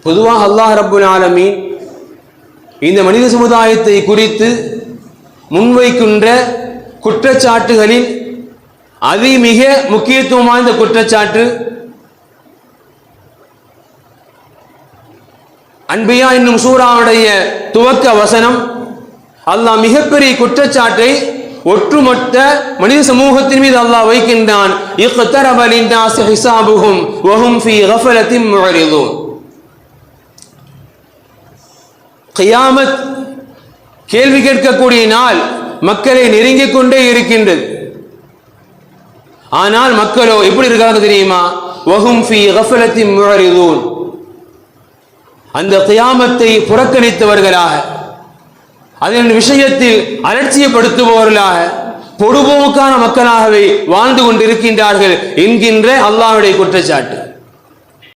பொதுவாக அல்லாஹ் ரப்புல் ஆலமீன் இந்த மனித சமுதாயத்தை குறித்து முன்வைக்கின்ற குற்றச்சாட்டுகளில் அதிமிக முக்கியத்துவம் வாய்ந்த குற்றச்சாட்டு அன்பியா என்னும் சூராவுடைய துவக்க வசனம் அல்லாஹ் மிகப்பெரிய குற்றச்சாட்டை ஒட்டுமொத்த மனித சமூகத்தின் மீது அல்லாஹ் வைக்கின்றான். இக்தரப லின்னாஸி ஹிசாபுஹும் வஹும் ஃபீ கஃபலத்தின் முஅரிதுன். கியாமத் கேள்வி கேட்கக்கூடிய நாள் மக்களை நெருங்கிக் கொண்டே இருக்கின்றது. ஆனால் மக்களோ எப்படி இருக்காங்க தெரியுமா? வஹும் ஃபீ கஃபலத்தின் முஅரிதுன். அந்த கியாமத்தை புறக்கணித்தவர்களாக, அதன் விஷயத்தில் அலட்சியப்படுத்துபவர்களாக, பொடுபோக்கான மக்களாகவே வாழ்ந்து கொண்டிருக்கின்றார்கள் என்கின்ற அல்லாஹ்வுடைய குற்றச்சாட்டு.